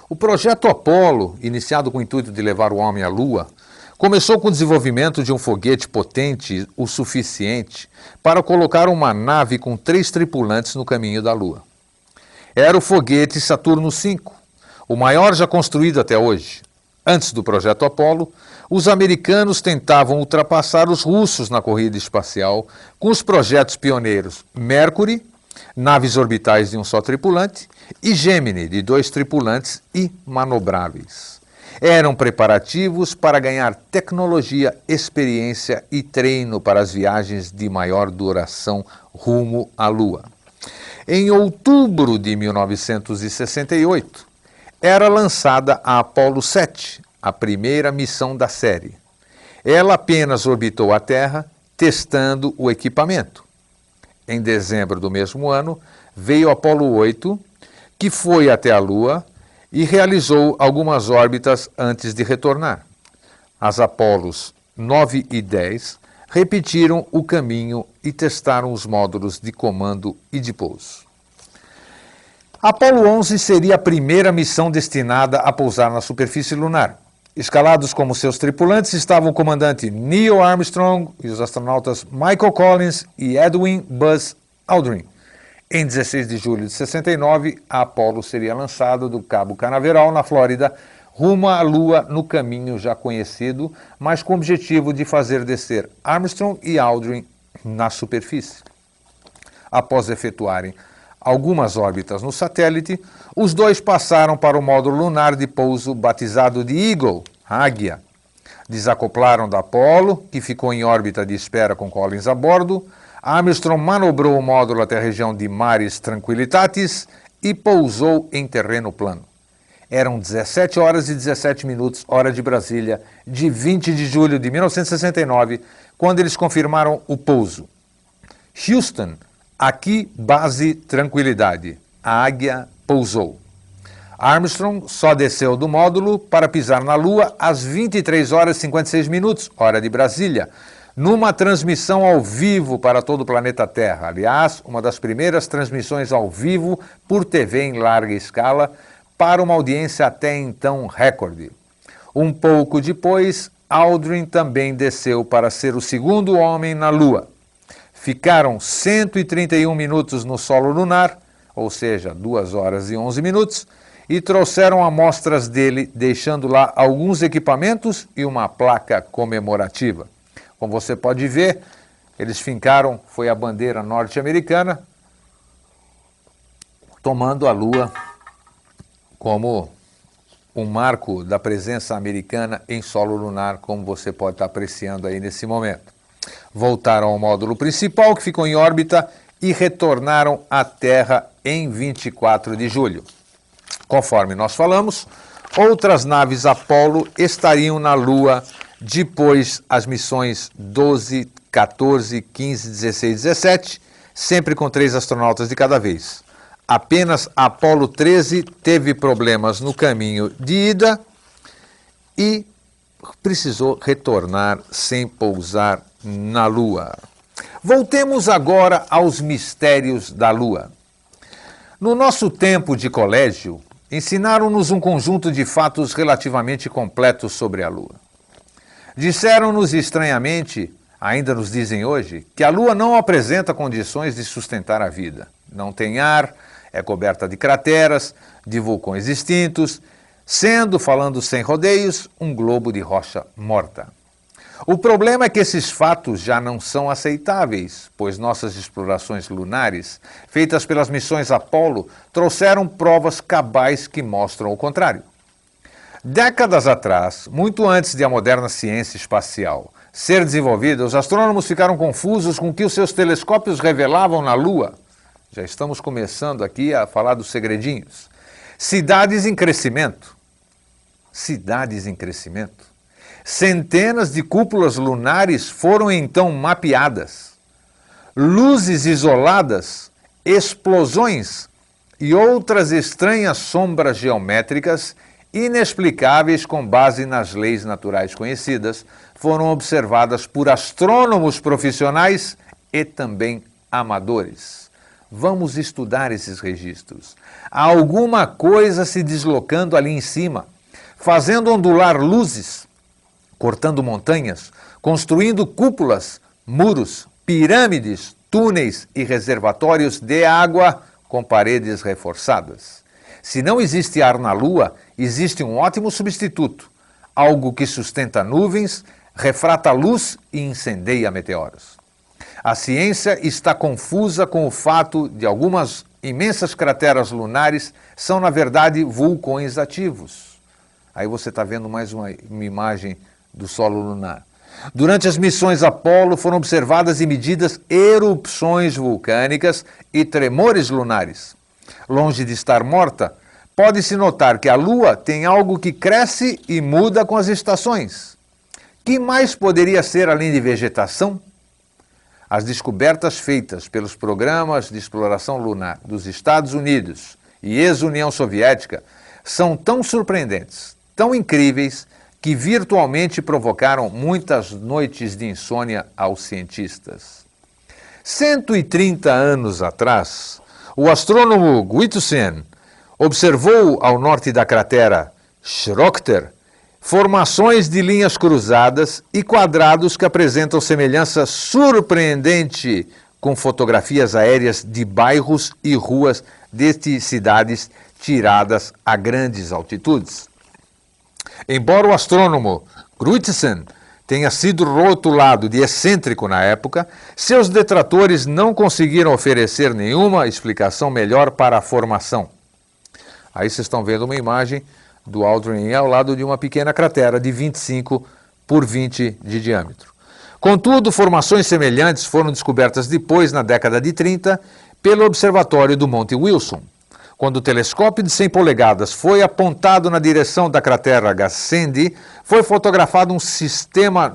Speaker 2: O projeto Apolo, iniciado com o intuito de levar o homem à Lua, começou com o desenvolvimento de um foguete potente o suficiente para colocar uma nave com 3 tripulantes no caminho da Lua. Era o foguete Saturno V, o maior já construído até hoje. Antes do projeto Apolo, os americanos tentavam ultrapassar os russos na corrida espacial com os projetos pioneiros Mercury, naves orbitais de um só tripulante, e Gemini, de 2 tripulantes e manobráveis. Eram preparativos para ganhar tecnologia, experiência e treino para as viagens de maior duração rumo à Lua. Em outubro de 1968, era lançada a Apollo 7, a primeira missão da série. Ela apenas orbitou a Terra, testando o equipamento. Em dezembro do mesmo ano, veio Apollo 8, que foi até a Lua e realizou algumas órbitas antes de retornar. As Apolos 9 e 10 repetiram o caminho e testaram os módulos de comando e de pouso. Apolo 11 seria a primeira missão destinada a pousar na superfície lunar. Escalados como seus tripulantes estavam o comandante Neil Armstrong e os astronautas Michael Collins e Edwin Buzz Aldrin. Em 16 de julho de 69, a Apollo seria lançada do Cabo Canaveral, na Flórida, rumo à Lua no caminho já conhecido, mas com o objetivo de fazer descer Armstrong e Aldrin na superfície. Após efetuarem algumas órbitas no satélite, os dois passaram para o módulo lunar de pouso batizado de Eagle, Águia. Desacoplaram da Apollo, que ficou em órbita de espera com Collins a bordo. Armstrong manobrou o módulo até a região de Maris Tranquillitatis e pousou em terreno plano. Eram 17 horas e 17 minutos, hora de Brasília, de 20 de julho de 1969, quando eles confirmaram o pouso. Houston, aqui base Tranquilidade. A Águia pousou. Armstrong só desceu do módulo para pisar na Lua às 23 horas e 56 minutos, hora de Brasília, numa transmissão ao vivo para todo o planeta Terra. Aliás, uma das primeiras transmissões ao vivo por TV em larga escala para uma audiência até então recorde. Um pouco depois, Aldrin também desceu para ser o segundo homem na Lua. Ficaram 131 minutos no solo lunar, ou seja, 2 horas e 11 minutos, e trouxeram amostras dele, deixando lá alguns equipamentos e uma placa comemorativa. Como você pode ver, eles fincaram, foi a bandeira norte-americana, tomando a Lua como um marco da presença americana em solo lunar, como você pode estar apreciando aí nesse momento. Voltaram ao módulo principal, que ficou em órbita, e retornaram à Terra em 24 de julho. Conforme nós falamos, outras naves Apollo estariam na Lua depois as missões 12, 14, 15, 16 e 17, sempre com 3 astronautas de cada vez. Apenas a Apollo 13 teve problemas no caminho de ida e precisou retornar sem pousar na Lua. Voltemos agora aos mistérios da Lua. No nosso tempo de colégio, ensinaram-nos um conjunto de fatos relativamente completos sobre a Lua. Disseram-nos estranhamente, ainda nos dizem hoje, que a Lua não apresenta condições de sustentar a vida. Não tem ar, é coberta de crateras, de vulcões extintos, sendo, falando sem rodeios, um globo de rocha morta. O problema é que esses fatos já não são aceitáveis, pois nossas explorações lunares, feitas pelas missões Apollo, trouxeram provas cabais que mostram o contrário. Décadas atrás, muito antes de a moderna ciência espacial ser desenvolvida, os astrônomos ficaram confusos com o que os seus telescópios revelavam na Lua. Já estamos começando aqui a falar dos segredinhos. Cidades em crescimento. Cidades em crescimento. Centenas de cúpulas lunares foram então mapeadas. Luzes isoladas, explosões e outras estranhas sombras geométricas inexplicáveis com base nas leis naturais conhecidas foram observadas por astrônomos profissionais e também amadores. Vamos estudar esses registros. Há alguma coisa se deslocando ali em cima, fazendo ondular luzes, cortando montanhas, construindo cúpulas, muros, pirâmides, túneis e reservatórios de água com paredes reforçadas. Se não existe ar na Lua, existe um ótimo substituto, algo que sustenta nuvens, refrata luz e incendeia meteoros. A ciência está confusa com o fato de algumas imensas crateras lunares são, na verdade, vulcões ativos. Aí você está vendo mais uma imagem do solo lunar. Durante as missões Apollo foram observadas e medidas erupções vulcânicas e tremores lunares. Longe de estar morta, pode-se notar que a Lua tem algo que cresce e muda com as estações. Que mais poderia ser além de vegetação? As descobertas feitas pelos programas de exploração lunar dos Estados Unidos e ex-União Soviética são tão surpreendentes, tão incríveis, que virtualmente provocaram muitas noites de insônia aos cientistas. 130 anos atrás, o astrônomo Wittusen observou ao norte da cratera Schroeter formações de linhas cruzadas e quadrados que apresentam semelhança surpreendente com fotografias aéreas de bairros e ruas de cidades tiradas a grandes altitudes. Embora o astrônomo Cruitsen tenha sido rotulado de excêntrico na época, seus detratores não conseguiram oferecer nenhuma explicação melhor para a formação. Aí vocês estão vendo uma imagem do Aldrin ao lado de uma pequena cratera de 25 por 20 de diâmetro. Contudo, formações semelhantes foram descobertas depois, na década de 30, pelo Observatório do Monte Wilson. Quando o telescópio de 100 polegadas foi apontado na direção da cratera Gassendi, foi fotografado um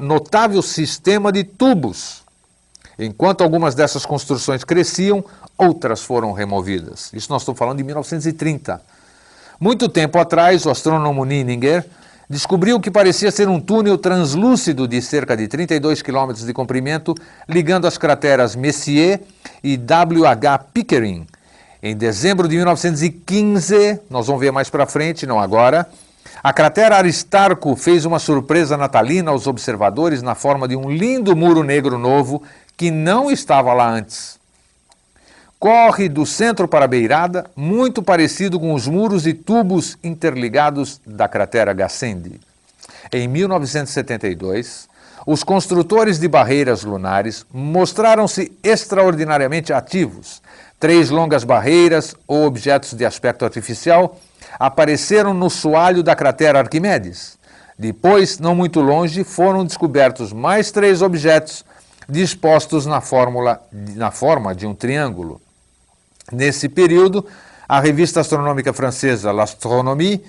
Speaker 2: notável sistema de tubos. Enquanto algumas dessas construções cresciam, outras foram removidas. Isso nós estamos falando de 1930. Muito tempo atrás, o astrônomo Nininger descobriu que parecia ser um túnel translúcido de cerca de 32 km de comprimento, ligando as crateras Messier e W.H. Pickering. Em dezembro de 1915, nós vamos ver mais para frente, não agora, a cratera Aristarco fez uma surpresa natalina aos observadores na forma de um lindo muro negro novo que não estava lá antes. Corre do centro para a beirada, muito parecido com os muros e tubos interligados da cratera Gassendi. Em 1972, os construtores de barreiras lunares mostraram-se extraordinariamente ativos. 3 longas barreiras ou objetos de aspecto artificial apareceram no soalho da cratera Arquimedes. Depois, não muito longe, foram descobertos mais 3 objetos dispostos na forma de um triângulo. Nesse período, a revista astronômica francesa L'Astronomie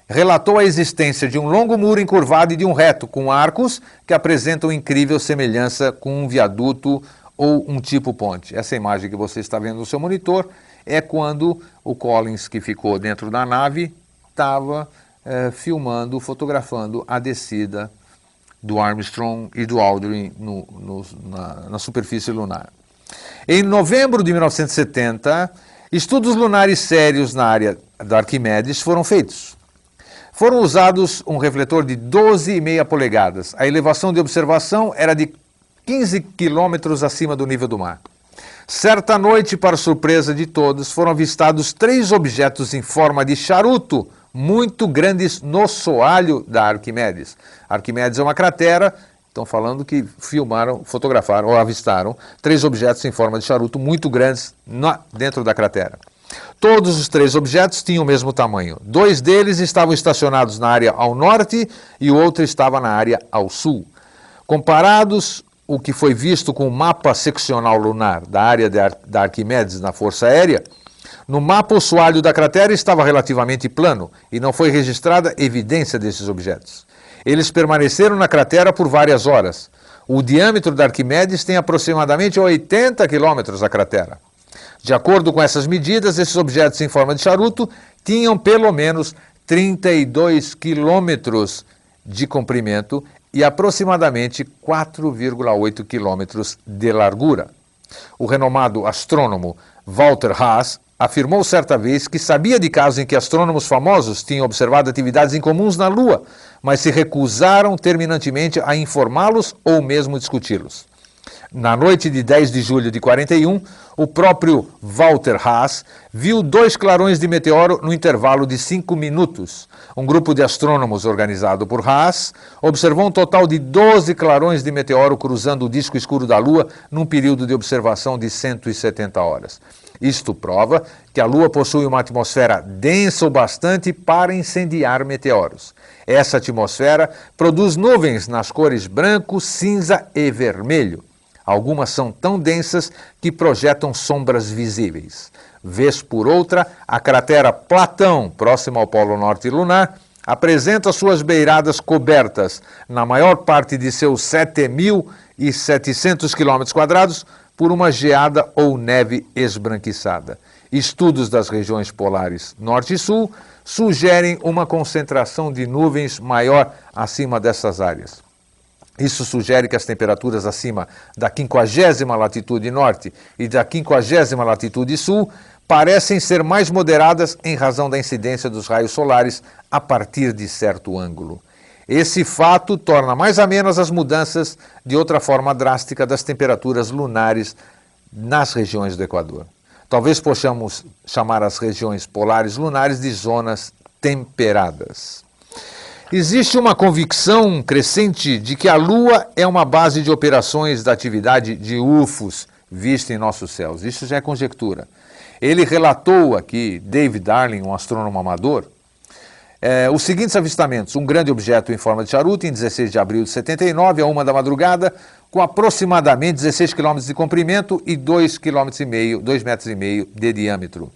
Speaker 2: relatou a existência de um longo muro encurvado e de um reto, com arcos que apresentam incrível semelhança com um viaduto ou um tipo ponte. Essa imagem que você está vendo no seu monitor é quando o Collins, que ficou dentro da nave, estava filmando, fotografando a descida do Armstrong e do Aldrin na superfície lunar. Em novembro de 1970, estudos lunares sérios na área da Arquimedes foram feitos. Foram usados um refletor de 12,5 polegadas. A elevação de observação era de 15 quilômetros acima do nível do mar. Certa noite, para surpresa de todos, foram avistados 3 objetos em forma de charuto, muito grandes no soalho da Arquimedes. Arquimedes é uma cratera, estão falando que fotografaram ou avistaram 3 objetos em forma de charuto muito grandes dentro da cratera. Todos os 3 objetos tinham o mesmo tamanho. 2 deles estavam estacionados na área ao norte e o outro estava na área ao sul. Comparados o que foi visto com o mapa seccional lunar da área da Arquimedes na Força Aérea, no mapa o soalho da cratera estava relativamente plano e não foi registrada evidência desses objetos. Eles permaneceram na cratera por várias horas. O diâmetro da Arquimedes tem aproximadamente 80 quilômetros a cratera. De acordo com essas medidas, esses objetos em forma de charuto tinham pelo menos 32 quilômetros de comprimento e aproximadamente 4,8 quilômetros de largura. O renomado astrônomo Walter Haas afirmou certa vez que sabia de casos em que astrônomos famosos tinham observado atividades incomuns na Lua, mas se recusaram terminantemente a informá-los ou mesmo discuti-los. Na noite de 10 de julho de 41, o próprio Walter Haas viu 2 clarões de meteoro no intervalo de 5 minutos. Um grupo de astrônomos organizado por Haas observou um total de 12 clarões de meteoro cruzando o disco escuro da Lua num período de observação de 170 horas. Isto prova que a Lua possui uma atmosfera densa o bastante para incendiar meteoros. Essa atmosfera produz nuvens nas cores branco, cinza e vermelho. Algumas são tão densas que projetam sombras visíveis. Vez por outra, a cratera Platão, próxima ao Polo Norte lunar, apresenta suas beiradas cobertas, na maior parte de seus 7.700 km², por uma geada ou neve esbranquiçada. Estudos das regiões polares Norte e Sul sugerem uma concentração de nuvens maior acima dessas áreas. Isso sugere que as temperaturas acima da 50ª latitude norte e da 50ª latitude sul parecem ser mais moderadas em razão da incidência dos raios solares a partir de certo ângulo. Esse fato torna mais amenas as mudanças de outra forma drástica das temperaturas lunares nas regiões do Equador. Talvez possamos chamar as regiões polares lunares de zonas temperadas. Existe uma convicção crescente de que a Lua é uma base de operações da atividade de UFOs vista em nossos céus. Isso já é conjectura. Ele relatou aqui, David Darling, um astrônomo amador, os seguintes avistamentos: um grande objeto em forma de charuto em 16 de abril de 79, a 1 da madrugada, com aproximadamente 16 km de comprimento e 2,5 metros de diâmetro.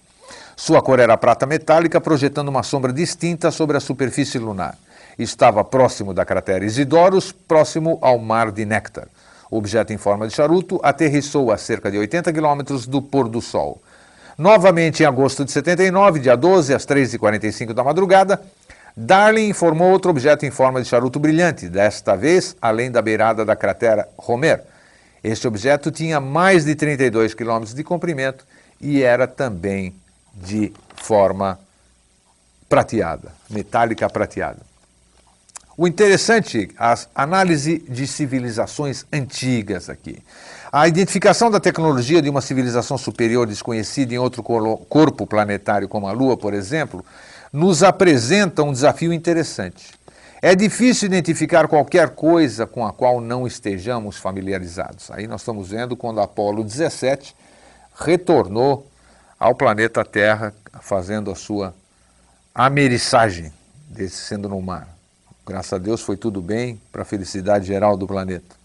Speaker 2: Sua cor era prata metálica, projetando uma sombra distinta sobre a superfície lunar. Estava próximo da cratera Isidoros, próximo ao mar de Néctar. O objeto em forma de charuto aterrissou a cerca de 80 km do pôr do sol. Novamente, em agosto de 79, dia 12, às 3h45 da madrugada, Darling informou outro objeto em forma de charuto brilhante, desta vez além da beirada da cratera Homer. Este objeto tinha mais de 32 km de comprimento e era também de forma prateada, metálica prateada. O interessante, a análise de civilizações antigas aqui. A identificação da tecnologia de uma civilização superior desconhecida em outro corpo planetário, como a Lua, por exemplo, nos apresenta um desafio interessante. É difícil identificar qualquer coisa com a qual não estejamos familiarizados. Aí nós estamos vendo quando Apolo 17 retornou ao planeta Terra, fazendo a sua ameriçagem, descendo no mar. Graças a Deus foi tudo bem, para a felicidade geral do planeta.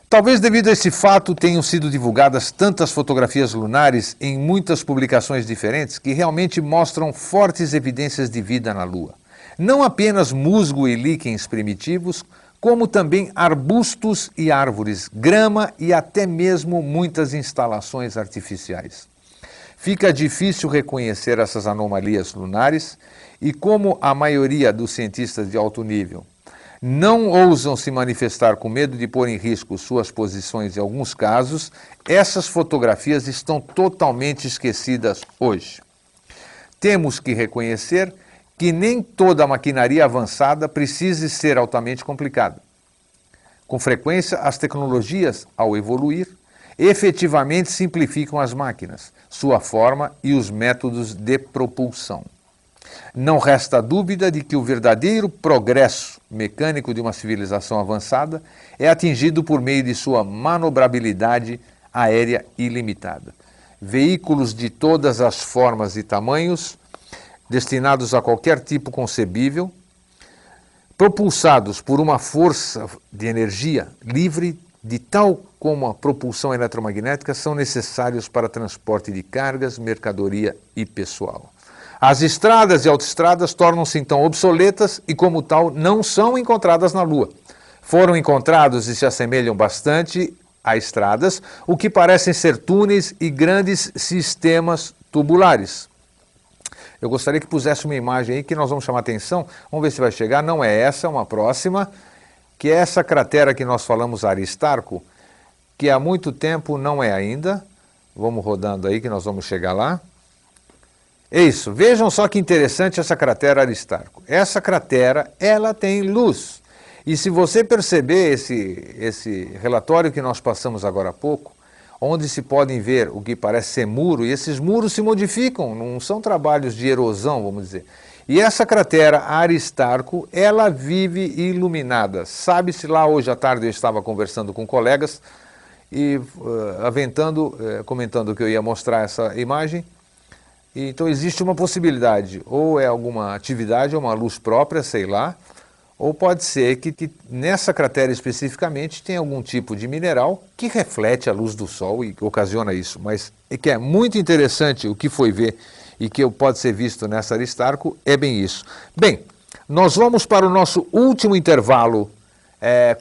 Speaker 2: Talvez devido a esse fato tenham sido divulgadas tantas fotografias lunares em muitas publicações diferentes que realmente mostram fortes evidências de vida na Lua. Não apenas musgo e líquens primitivos, como também arbustos e árvores, grama e até mesmo muitas instalações artificiais. Fica difícil reconhecer essas anomalias lunares e, como a maioria dos cientistas de alto nível não ousam se manifestar com medo de pôr em risco suas posições em alguns casos, essas fotografias estão totalmente esquecidas hoje. Temos que reconhecer que nem toda a maquinaria avançada precisa ser altamente complicada. Com frequência, as tecnologias, ao evoluir, efetivamente simplificam as máquinas, sua forma e os métodos de propulsão. Não resta dúvida de que o verdadeiro progresso mecânico de uma civilização avançada é atingido por meio de sua manobrabilidade aérea ilimitada. Veículos de todas as formas e tamanhos, destinados a qualquer tipo concebível, propulsados por uma força de energia livre, de tal como a propulsão eletromagnética, são necessários para transporte de cargas, mercadoria e pessoal. As estradas e autoestradas tornam-se então obsoletas e, como tal, não são encontradas na Lua. Foram encontrados e se assemelham bastante a estradas, o que parecem ser túneis e grandes sistemas tubulares. Eu gostaria que pusesse uma imagem aí que nós vamos chamar atenção. Vamos ver se vai chegar. Não é essa, é uma próxima, que é essa cratera que nós falamos, Aristarco, que há muito tempo não é ainda. Vamos rodando aí que nós vamos chegar lá. É isso, vejam só que interessante essa cratera Aristarco. Essa cratera, ela tem luz. E se você perceber esse relatório que nós passamos agora há pouco, onde se podem ver o que parece ser muro, e esses muros se modificam, não são trabalhos de erosão, vamos dizer. E essa cratera Aristarco, ela vive iluminada. Sabe-se lá, hoje à tarde eu estava conversando com colegas e comentando que eu ia mostrar essa imagem. Então existe uma possibilidade, ou é alguma atividade, ou uma luz própria, sei lá, ou pode ser que nessa cratera especificamente tem algum tipo de mineral que reflete a luz do Sol e ocasiona isso. Mas é que é muito interessante o que foi ver e que pode ser visto nessa Aristarco, é bem isso. Bem, nós vamos para o nosso último intervalo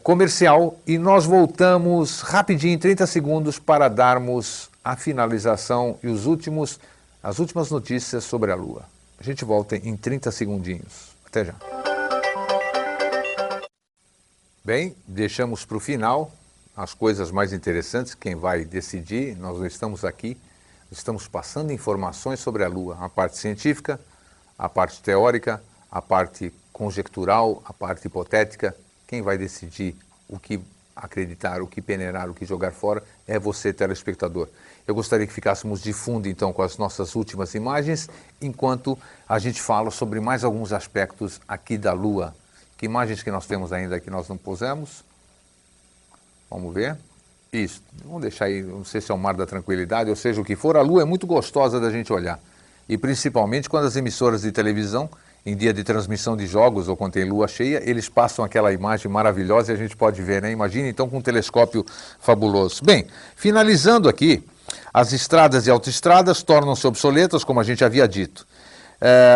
Speaker 2: comercial e nós voltamos rapidinho, em 30 segundos, para darmos a finalização e as últimas notícias sobre a Lua. A gente volta em 30 segundinhos. Até já. Bem, deixamos para o final as coisas mais interessantes, quem vai decidir. Nós não estamos aqui, estamos passando informações sobre a Lua, a parte científica, a parte teórica, a parte conjectural, a parte hipotética. Quem vai decidir o que acreditar, o que peneirar, o que jogar fora é você, telespectador. Eu gostaria que ficássemos de fundo, então, com as nossas últimas imagens, enquanto a gente fala sobre mais alguns aspectos aqui da Lua. Que imagens que nós temos ainda que nós não pusemos? Vamos ver. Isso, vamos deixar aí, não sei se é o Mar da Tranquilidade, ou seja, o que for, a Lua é muito gostosa da gente olhar. E principalmente quando as emissoras de televisão, em dia de transmissão de jogos ou quando tem lua cheia, eles passam aquela imagem maravilhosa e a gente pode ver, né? Imagina então com um telescópio fabuloso. Bem, finalizando aqui, as estradas e autoestradas tornam-se obsoletas, como a gente havia dito.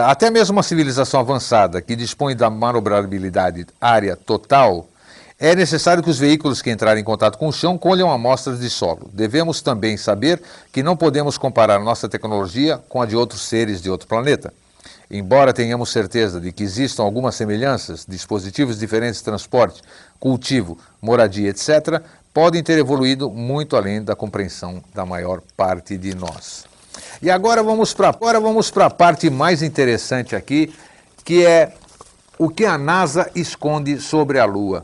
Speaker 2: Até mesmo uma civilização avançada, que dispõe da manobrabilidade área total, é necessário que os veículos que entrarem em contato com o chão colham amostras de solo. Devemos também saber que não podemos comparar nossa tecnologia com a de outros seres de outro planeta. Embora tenhamos certeza de que existam algumas semelhanças, dispositivos diferentes de transporte, cultivo, moradia, etc., podem ter evoluído muito além da compreensão da maior parte de nós. E agora vamos para a parte mais interessante aqui, que é o que a NASA esconde sobre a Lua.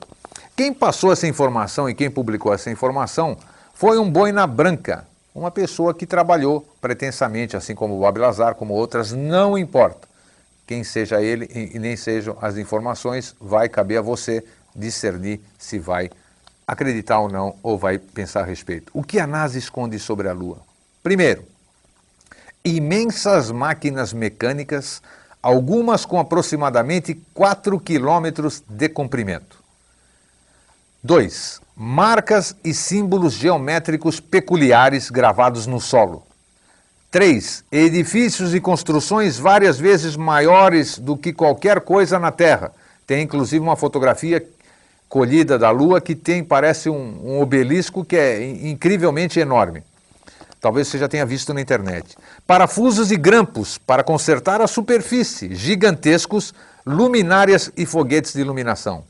Speaker 2: Quem passou essa informação e quem publicou essa informação foi um boina branca, uma pessoa que trabalhou pretensamente, assim como o Bob Lazar, como outras, não importa. Quem seja ele e nem sejam as informações, vai caber a você discernir se vai acreditar ou não, ou vai pensar a respeito. O que a NASA esconde sobre a Lua? Primeiro, imensas máquinas mecânicas, algumas com aproximadamente 4 quilômetros de comprimento. 2. Marcas e símbolos geométricos peculiares gravados no solo. 3. Edifícios e construções várias vezes maiores do que qualquer coisa na Terra. Tem inclusive uma fotografia colhida da Lua que parece um obelisco que é incrivelmente enorme. Talvez você já tenha visto na internet. Parafusos e grampos para consertar a superfície, gigantescos, luminárias e foguetes de iluminação.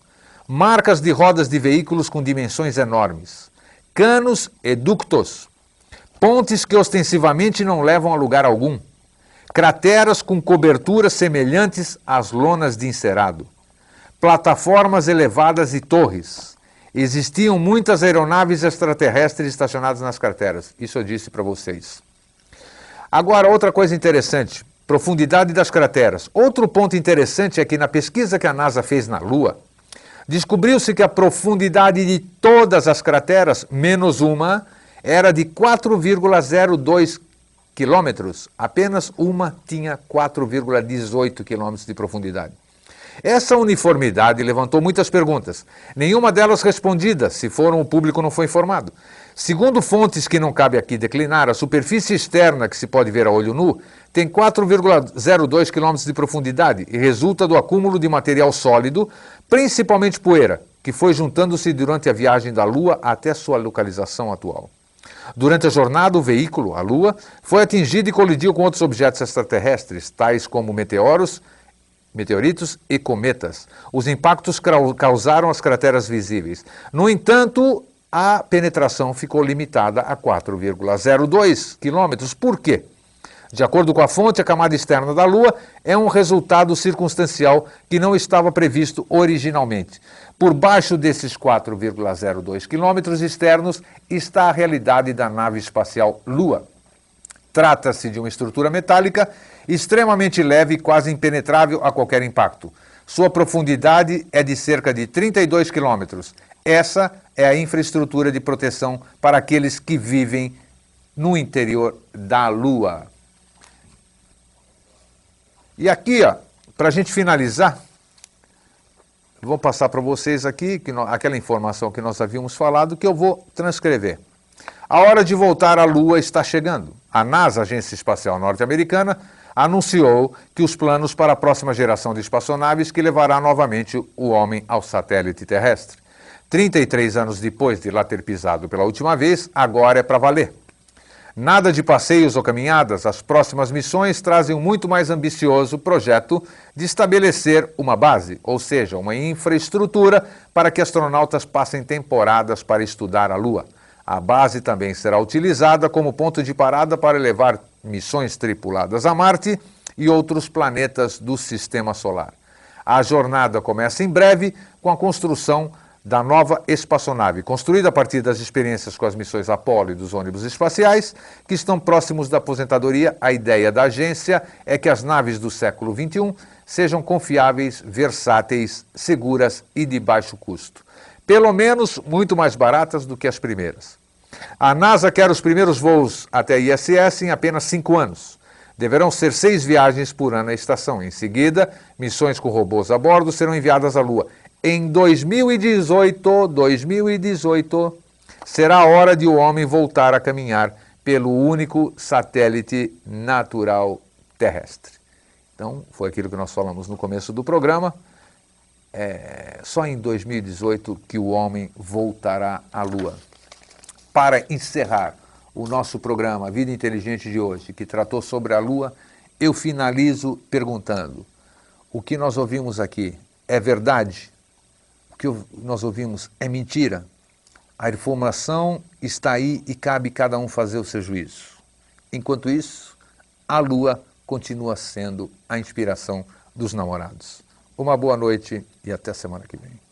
Speaker 2: Marcas de rodas de veículos com dimensões enormes. Canos e ductos. Pontes que ostensivamente não levam a lugar algum. Crateras com coberturas semelhantes às lonas de encerado. Plataformas elevadas e torres. Existiam muitas aeronaves extraterrestres estacionadas nas crateras. Isso eu disse para vocês. Agora, outra coisa interessante. Profundidade das crateras. Outro ponto interessante é que na pesquisa que a NASA fez na Lua, descobriu-se que a profundidade de todas as crateras, menos uma, era de 4,02 quilômetros. Apenas uma tinha 4,18 quilômetros de profundidade. Essa uniformidade levantou muitas perguntas, nenhuma delas respondida, se foram o público não foi informado. Segundo fontes que não cabe aqui declinar, a superfície externa que se pode ver a olho nu tem 4,02 km de profundidade e resulta do acúmulo de material sólido, principalmente poeira, que foi juntando-se durante a viagem da Lua até sua localização atual. Durante a jornada, o veículo, a Lua, foi atingido e colidiu com outros objetos extraterrestres, tais como meteoritos e cometas. Os impactos causaram as crateras visíveis. No entanto, a penetração ficou limitada a 4,02 quilômetros. Por quê? De acordo com a fonte, a camada externa da Lua é um resultado circunstancial que não estava previsto originalmente. Por baixo desses 4,02 quilômetros externos está a realidade da nave espacial Lua. Trata-se de uma estrutura metálica extremamente leve e quase impenetrável a qualquer impacto. Sua profundidade é de cerca de 32 quilômetros. Essa é a infraestrutura de proteção para aqueles que vivem no interior da Lua. E aqui, para a gente finalizar, vou passar para vocês aqui aquela informação que nós havíamos falado, que eu vou transcrever. A hora de voltar à Lua está chegando. A NASA, Agência Espacial Norte-Americana, anunciou que os planos para a próxima geração de espaçonaves que levará novamente o homem ao satélite terrestre. 33 anos depois de lá ter pisado pela última vez, agora é para valer. Nada de passeios ou caminhadas, as próximas missões trazem um muito mais ambicioso projeto de estabelecer uma base, ou seja, uma infraestrutura para que astronautas passem temporadas para estudar a Lua. A base também será utilizada como ponto de parada para levar missões tripuladas a Marte e outros planetas do Sistema Solar. A jornada começa em breve com a construção da nova espaçonave, construída a partir das experiências com as missões Apollo e dos ônibus espaciais, que estão próximos da aposentadoria. A ideia da agência é que as naves do século XXI sejam confiáveis, versáteis, seguras e de baixo custo. Pelo menos muito mais baratas do que as primeiras. A NASA quer os primeiros voos até a ISS em apenas 5 anos. Deverão ser 6 viagens por ano à estação. Em seguida, missões com robôs a bordo serão enviadas à Lua. Em 2018, será a hora de o homem voltar a caminhar pelo único satélite natural terrestre. Então, foi aquilo que nós falamos no começo do programa. Só em 2018 que o homem voltará à Lua. Para encerrar o nosso programa Vida Inteligente de hoje, que tratou sobre a Lua, eu finalizo perguntando: o que nós ouvimos aqui é verdade? O que nós ouvimos é mentira? A informação está aí e cabe cada um fazer o seu juízo. Enquanto isso, a Lua continua sendo a inspiração dos namorados. Uma boa noite e até semana que vem.